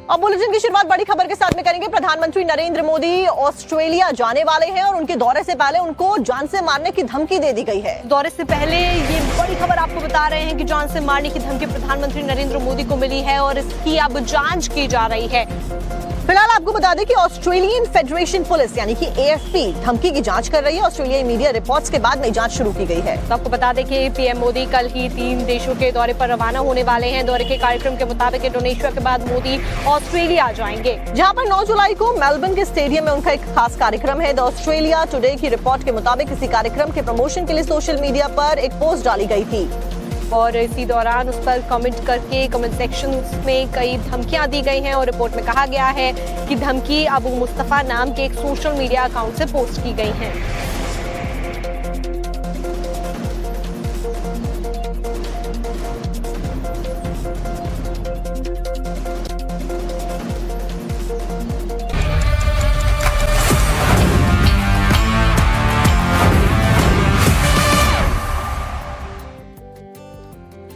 अब बुलेटिन की शुरुआत बड़ी खबर के साथ में करेंगे। प्रधानमंत्री नरेंद्र मोदी ऑस्ट्रेलिया जाने वाले हैं और उनके दौरे से पहले उनको जान से मारने की धमकी दे दी गई है। दौरे से पहले ये बड़ी खबर आपको बता रहे हैं कि जान से मारने की धमकी प्रधानमंत्री नरेंद्र मोदी को मिली है और इसकी अब जांच की जा रही है। फिलहाल आपको बता दें कि ऑस्ट्रेलियन फेडरेशन पुलिस यानी कि AFP धमकी की जांच कर रही है। ऑस्ट्रेलियाई मीडिया रिपोर्ट्स के बाद नई जांच शुरू की गई है। तो आपको बता दें कि पीएम मोदी कल ही 3 देशों के दौरे पर रवाना होने वाले हैं। दौरे के कार्यक्रम के मुताबिक इंडोनेशिया के बाद मोदी ऑस्ट्रेलिया जाएंगे, जहां पर 9 जुलाई को मेलबर्न के स्टेडियम में उनका एक खास कार्यक्रम है। द ऑस्ट्रेलिया टुडे की रिपोर्ट के मुताबिक इसी कार्यक्रम के प्रमोशन के लिए सोशल मीडिया पर एक पोस्ट डाली गई थी और इसी दौरान उस पर कमेंट करके कमेंट सेक्शन में कई धमकियां दी गई हैं और रिपोर्ट में कहा गया है कि धमकी अबू मुस्तफा नाम के एक सोशल मीडिया अकाउंट से पोस्ट की गई हैं।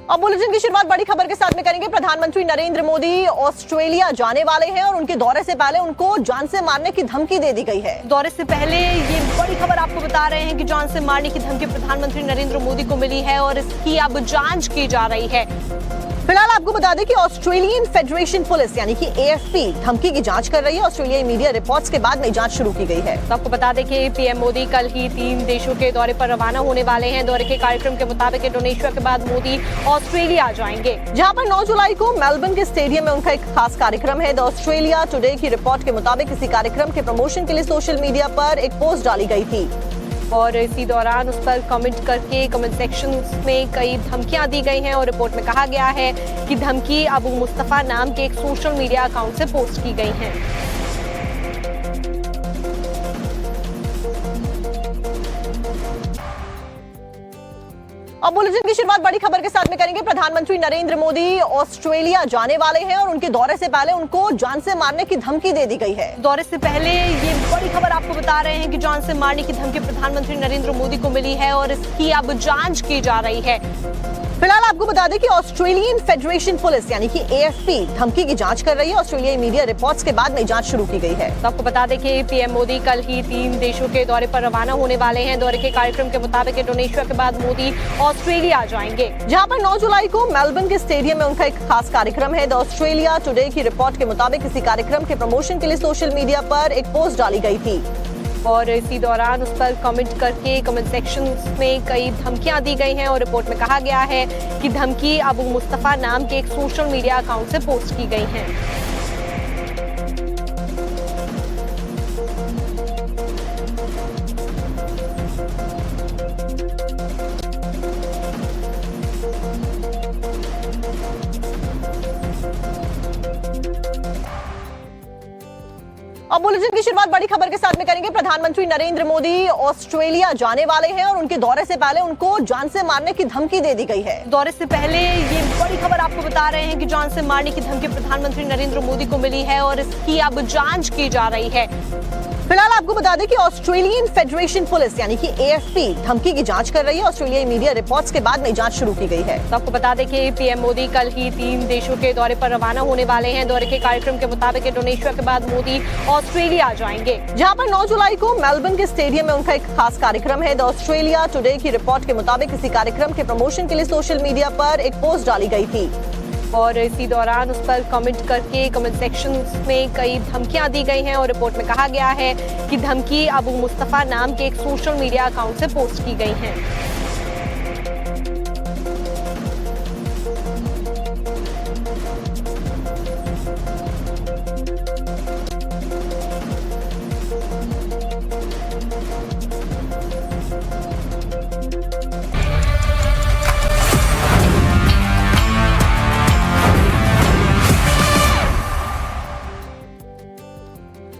अब बुलेटिन की शुरुआत बड़ी खबर के साथ में करेंगे। प्रधानमंत्री नरेंद्र मोदी ऑस्ट्रेलिया जाने वाले हैं और उनके दौरे से पहले उनको जान से मारने की धमकी दे दी गई है। दौरे से पहले ये बड़ी खबर आपको बता रहे हैं कि जान से मारने की धमकी प्रधानमंत्री नरेंद्र मोदी को मिली है और इसकी अब जांच की जा रही है। फिलहाल आपको बता दें कि ऑस्ट्रेलियन फेडरेशन पुलिस यानी कि AFP धमकी की जांच कर रही है। ऑस्ट्रेलियाई मीडिया रिपोर्ट्स के बाद नई जांच शुरू की गई है। तो आपको बता दें कि पीएम मोदी कल ही 3 देशों के दौरे पर रवाना होने वाले हैं। दौरे के कार्यक्रम के मुताबिक इंडोनेशिया के बाद मोदी ऑस्ट्रेलिया जाएंगे, जहां पर 9 जुलाई को मेलबर्न के स्टेडियम में उनका एक खास कार्यक्रम है। द ऑस्ट्रेलिया टुडे की रिपोर्ट के मुताबिक इसी कार्यक्रम के प्रमोशन के लिए सोशल मीडिया पर एक पोस्ट डाली गई थी और इसी दौरान उस पर कमेंट करके कमेंट सेक्शन में कई धमकियां दी गई हैं और रिपोर्ट में कहा गया है कि धमकी अबू मुस्तफा नाम के एक सोशल मीडिया अकाउंट से पोस्ट की गई हैं। अब बुलेटिन की शुरुआत बड़ी खबर के साथ में करेंगे। प्रधानमंत्री नरेंद्र मोदी ऑस्ट्रेलिया जाने वाले हैं और उनके दौरे से पहले उनको जान से मारने की धमकी दे दी गई है। दौरे से पहले ये बड़ी खबर आपको बता रहे हैं कि जान से मारने की धमकी प्रधानमंत्री नरेंद्र मोदी को मिली है और इसकी अब जांच की जा रही है। फिलहाल आपको बता दें कि ऑस्ट्रेलियन फेडरेशन पुलिस यानी कि AFP धमकी की जांच कर रही है। ऑस्ट्रेलियाई मीडिया रिपोर्ट्स के बाद नई जांच शुरू की गई है। तो आपको बता दें कि पीएम मोदी कल ही 3 देशों के दौरे पर रवाना होने वाले हैं। दौरे के कार्यक्रम के मुताबिक इंडोनेशिया के बाद मोदी ऑस्ट्रेलिया जाएंगे, जहां पर 9 जुलाई को मेलबर्न के स्टेडियम में उनका एक खास कार्यक्रम है। द ऑस्ट्रेलिया टुडे की रिपोर्ट के मुताबिक इसी कार्यक्रम के प्रमोशन के लिए सोशल मीडिया पर एक पोस्ट डाली गई थी और इसी दौरान उस पर कमेंट करके कमेंट सेक्शन में कई धमकियां दी गई हैं और रिपोर्ट में कहा गया है कि धमकी अबू मुस्तफा नाम के एक सोशल मीडिया अकाउंट से पोस्ट की गई हैं। अब बुलेटिन की शुरुआत बड़ी खबर के साथ में करेंगे। प्रधानमंत्री नरेंद्र मोदी ऑस्ट्रेलिया जाने वाले हैं और उनके दौरे से पहले उनको जान से मारने की धमकी दे दी गई है। दौरे से पहले ये बड़ी खबर आपको बता रहे हैं कि जान से मारने की धमकी प्रधानमंत्री नरेंद्र मोदी को मिली है और इसकी अब जांच की जा रही है। फिलहाल आपको बता दें कि ऑस्ट्रेलियन फेडरेशन पुलिस यानी कि AFP धमकी की जांच कर रही है। ऑस्ट्रेलियाई मीडिया रिपोर्ट्स के बाद नई जांच शुरू की गई है। तो आपको बता दें कि पीएम मोदी कल ही 3 देशों के दौरे पर रवाना होने वाले हैं। दौरे के कार्यक्रम के मुताबिक इंडोनेशिया के बाद मोदी ऑस्ट्रेलिया जाएंगे, जहां पर 9 जुलाई को मेलबर्न के स्टेडियम में उनका एक खास कार्यक्रम है। द ऑस्ट्रेलिया टुडे की रिपोर्ट के मुताबिक इसी कार्यक्रम के प्रमोशन के लिए सोशल मीडिया पर एक पोस्ट डाली गई थी और इसी दौरान उस पर कमेंट करके कमेंट सेक्शन में कई धमकियां दी गई हैं और रिपोर्ट में कहा गया है कि धमकी अबू मुस्तफा नाम के एक सोशल मीडिया अकाउंट से पोस्ट की गई हैं।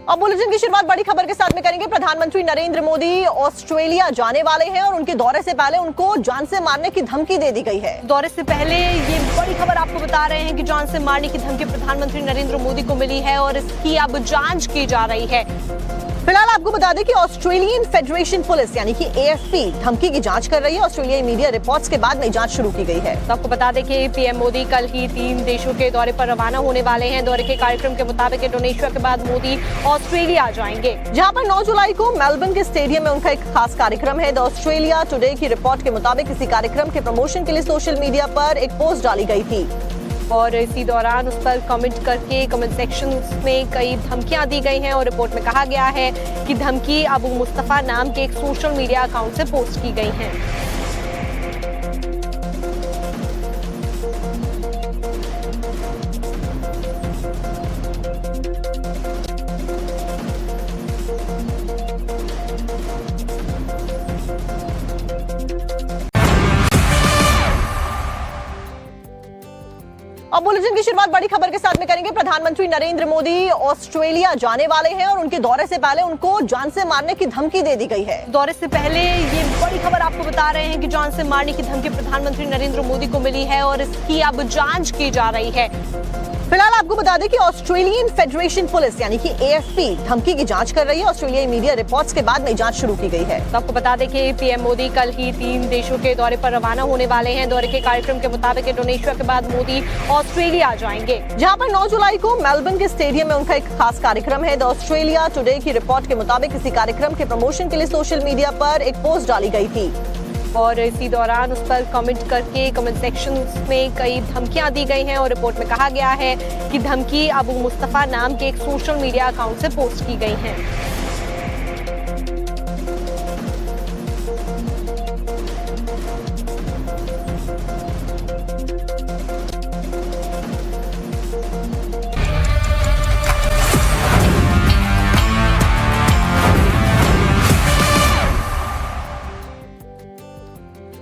अब बुलेटिन की शुरुआत बड़ी खबर के साथ में करेंगे। प्रधानमंत्री नरेंद्र मोदी ऑस्ट्रेलिया जाने वाले हैं और उनके दौरे से पहले उनको जान से मारने की धमकी दे दी गई है। दौरे से पहले ये बड़ी खबर आपको बता रहे हैं कि जान से मारने की धमकी प्रधानमंत्री नरेंद्र मोदी को मिली है और इसकी अब जांच की जा रही है। फिलहाल आपको बता दें कि ऑस्ट्रेलियन फेडरेशन पुलिस यानी कि AFP धमकी की जांच कर रही है। ऑस्ट्रेलियाई मीडिया रिपोर्ट्स के बाद नई जांच शुरू की गई है। तो आपको बता दें कि पीएम मोदी कल ही 3 देशों के दौरे पर रवाना होने वाले हैं। दौरे के कार्यक्रम के मुताबिक इंडोनेशिया के बाद मोदी ऑस्ट्रेलिया जाएंगे, जहां पर 9 जुलाई को मेलबर्न के स्टेडियम में उनका एक खास कार्यक्रम है। द ऑस्ट्रेलिया टुडे की रिपोर्ट के मुताबिक इसी कार्यक्रम के प्रमोशन के लिए सोशल मीडिया पर एक पोस्ट डाली गई थी और इसी दौरान उस पर कमेंट करके कमेंट सेक्शन में कई धमकियां दी गई हैं और रिपोर्ट में कहा गया है कि धमकी अबू मुस्तफा नाम के एक सोशल मीडिया अकाउंट से पोस्ट की गई हैं। अब बुलेटिन की शुरुआत बड़ी खबर के साथ में करेंगे। प्रधानमंत्री नरेंद्र मोदी ऑस्ट्रेलिया जाने वाले हैं और उनके दौरे से पहले उनको जान से मारने की धमकी दे दी गई है। दौरे से पहले ये बड़ी खबर आपको बता रहे हैं कि जान से मारने की धमकी प्रधानमंत्री नरेंद्र मोदी को मिली है और इसकी अब जांच की जा रही है। फिलहाल आपको बता दें कि ऑस्ट्रेलियन फेडरेशन पुलिस यानी कि AFP धमकी की जांच कर रही है। ऑस्ट्रेलियाई मीडिया रिपोर्ट्स के बाद नई जांच शुरू की गई है। तो आपको बता दें कि पीएम मोदी कल ही 3 देशों के दौरे पर रवाना होने वाले हैं। दौरे के कार्यक्रम के मुताबिक इंडोनेशिया के बाद मोदी ऑस्ट्रेलिया जाएंगे, जहां पर 9 जुलाई को मेलबर्न के स्टेडियम में उनका एक खास कार्यक्रम है। द ऑस्ट्रेलिया टुडे की रिपोर्ट के मुताबिक इसी कार्यक्रम के प्रमोशन के लिए सोशल मीडिया पर एक पोस्ट डाली गई थी और इसी दौरान उस पर कमेंट करके कमेंट सेक्शन में कई धमकियां दी गई हैं और रिपोर्ट में कहा गया है कि धमकी अबू मुस्तफा नाम के एक सोशल मीडिया अकाउंट से पोस्ट की गई हैं।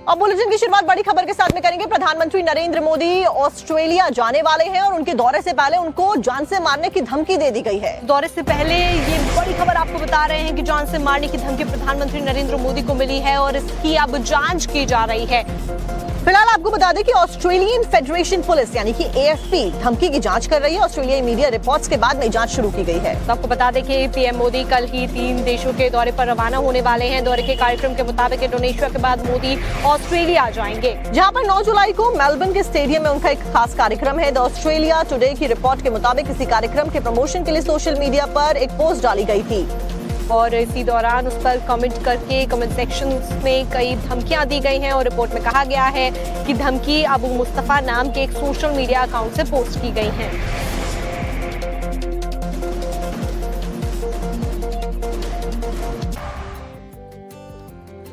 अब बुलेटिन की शुरुआत बड़ी खबर के साथ में करेंगे। प्रधानमंत्री नरेंद्र मोदी ऑस्ट्रेलिया जाने वाले हैं और उनके दौरे से पहले उनको जान से मारने की धमकी दे दी गई है। दौरे से पहले ये बड़ी खबर आपको बता रहे हैं कि जान से मारने की धमकी प्रधानमंत्री नरेंद्र मोदी को मिली है और इसकी अब जांच की जा रही है। फिलहाल आपको बता दें कि ऑस्ट्रेलियन फेडरेशन पुलिस यानी कि AFP धमकी की जांच कर रही है। ऑस्ट्रेलियाई मीडिया रिपोर्ट्स के बाद नई जांच शुरू की गई है। तो आपको बता दें कि पीएम मोदी कल ही 3 देशों के दौरे पर रवाना होने वाले हैं। दौरे के कार्यक्रम के मुताबिक इंडोनेशिया के बाद मोदी ऑस्ट्रेलिया जाएंगे, जहां पर 9 जुलाई को मेलबर्न के स्टेडियम में उनका एक खास कार्यक्रम है। द ऑस्ट्रेलिया टुडे की रिपोर्ट के मुताबिक इसी कार्यक्रम के प्रमोशन के लिए सोशल मीडिया पर एक पोस्ट डाली गई थी और इसी दौरान उस पर कमेंट करके कमेंट सेक्शन में कई धमकियां दी गई हैं और रिपोर्ट में कहा गया है कि धमकी अबू मुस्तफा नाम के एक सोशल मीडिया अकाउंट से पोस्ट की गई हैं।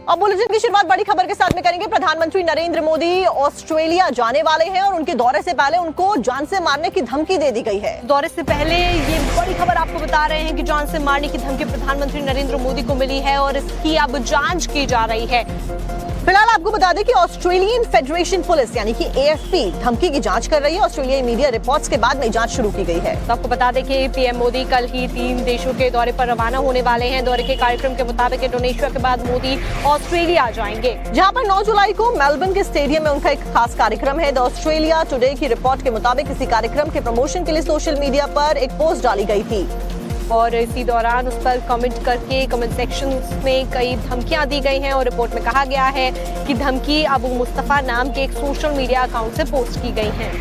अब बुलेटिन की शुरुआत बड़ी खबर के साथ में करेंगे। प्रधानमंत्री नरेंद्र मोदी ऑस्ट्रेलिया जाने वाले हैं और उनके दौरे से पहले उनको जान से मारने की धमकी दे दी गई है। दौरे से पहले ये बड़ी खबर आपको बता रहे हैं कि जान से मारने की धमकी प्रधानमंत्री नरेंद्र मोदी को मिली है और इसकी अब जांच की जा रही है। फिलहाल आपको बता दें कि ऑस्ट्रेलियन फेडरेशन पुलिस यानी कि AFP धमकी की जांच कर रही है। ऑस्ट्रेलियाई मीडिया रिपोर्ट्स के बाद नई जांच शुरू की गई है। तो आपको बता दें कि पीएम मोदी कल ही 3 देशों के दौरे पर रवाना होने वाले हैं। दौरे के कार्यक्रम के मुताबिक इंडोनेशिया के बाद मोदी ऑस्ट्रेलिया जाएंगे, जहां पर 9 जुलाई को मेलबर्न के स्टेडियम में उनका एक खास कार्यक्रम है। द ऑस्ट्रेलिया टुडे की रिपोर्ट के मुताबिक इसी कार्यक्रम के प्रमोशन के लिए सोशल मीडिया पर एक पोस्ट डाली गई थी और इसी दौरान उस पर कमेंट करके कमेंट सेक्शन में कई धमकियां दी गई हैं और रिपोर्ट में कहा गया है कि धमकी अबू मुस्तफा नाम के एक सोशल मीडिया अकाउंट से पोस्ट की गई हैं।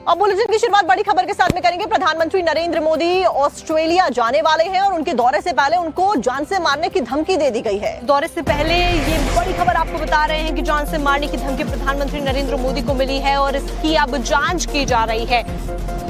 अब बुलेटिन की शुरुआत बड़ी खबर के साथ में करेंगे। प्रधानमंत्री नरेंद्र मोदी ऑस्ट्रेलिया जाने वाले हैं और उनके दौरे से पहले उनको जान से मारने की धमकी दे दी गई है। दौरे से पहले ये बड़ी खबर आपको बता रहे हैं कि जान से मारने की धमकी प्रधानमंत्री नरेंद्र मोदी को मिली है और इसकी अब जांच की जा रही है।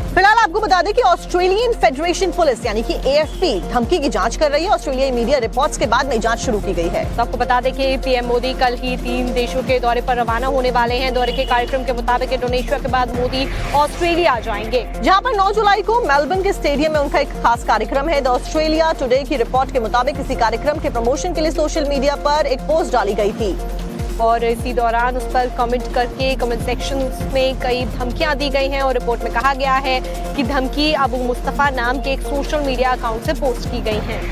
फिलहाल आपको बता दें कि ऑस्ट्रेलियन फेडरेशन पुलिस यानी कि AFP धमकी की जांच कर रही है। ऑस्ट्रेलियाई मीडिया रिपोर्ट्स के बाद नई जांच शुरू की गई है। तो आपको बता दें कि पीएम मोदी कल ही 3 देशों के दौरे पर रवाना होने वाले हैं। दौरे के कार्यक्रम के मुताबिक इंडोनेशिया के बाद मोदी ऑस्ट्रेलिया जाएंगे, जहां पर 9 जुलाई को मेलबर्न के स्टेडियम में उनका एक खास कार्यक्रम है। द ऑस्ट्रेलिया टुडे की रिपोर्ट के मुताबिक इसी कार्यक्रम के प्रमोशन के लिए सोशल मीडिया पर एक पोस्ट डाली गई थी और इसी दौरान उस पर कमेंट करके कमेंट सेक्शन में कई धमकियां दी गई हैं और रिपोर्ट में कहा गया है कि धमकी अबू मुस्तफा नाम के एक सोशल मीडिया अकाउंट से पोस्ट की गई हैं।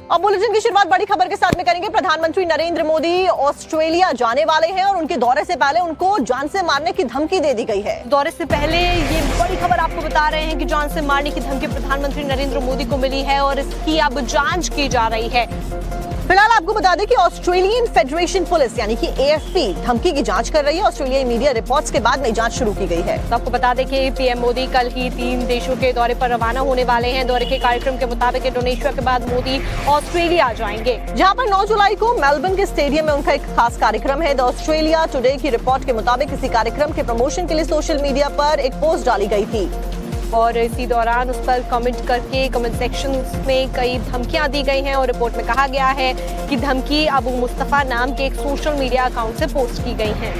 अब बुलेटिन की शुरुआत बड़ी खबर के साथ में करेंगे। प्रधानमंत्री नरेंद्र मोदी ऑस्ट्रेलिया जाने वाले हैं और उनके दौरे से पहले उनको जान से मारने की धमकी दे दी गई है। दौरे से पहले ये बड़ी खबर आपको बता रहे हैं कि जान से मारने की धमकी प्रधानमंत्री नरेंद्र मोदी को मिली है और इसकी अब जांच की जा रही है। फिलहाल आपको बता दें कि ऑस्ट्रेलियन फेडरेशन पुलिस यानी कि AFP धमकी की जांच कर रही है। ऑस्ट्रेलियाई मीडिया रिपोर्ट्स के बाद नई जांच शुरू की गई है। तो आपको बता दें कि पीएम मोदी कल ही 3 देशों के दौरे पर रवाना होने वाले हैं। दौरे के कार्यक्रम के मुताबिक इंडोनेशिया के बाद मोदी ऑस्ट्रेलिया जाएंगे, जहां पर 9 जुलाई को मेलबर्न के स्टेडियम में उनका एक खास कार्यक्रम है। द ऑस्ट्रेलिया टुडे की रिपोर्ट के मुताबिक इसी कार्यक्रम के प्रमोशन के लिए सोशल मीडिया पर एक पोस्ट डाली गई थी और इसी दौरान उस पर कमेंट करके कमेंट सेक्शन में कई धमकियां दी गई हैं और रिपोर्ट में कहा गया है कि धमकी अबू मुस्तफा नाम के एक सोशल मीडिया अकाउंट से पोस्ट की गई हैं।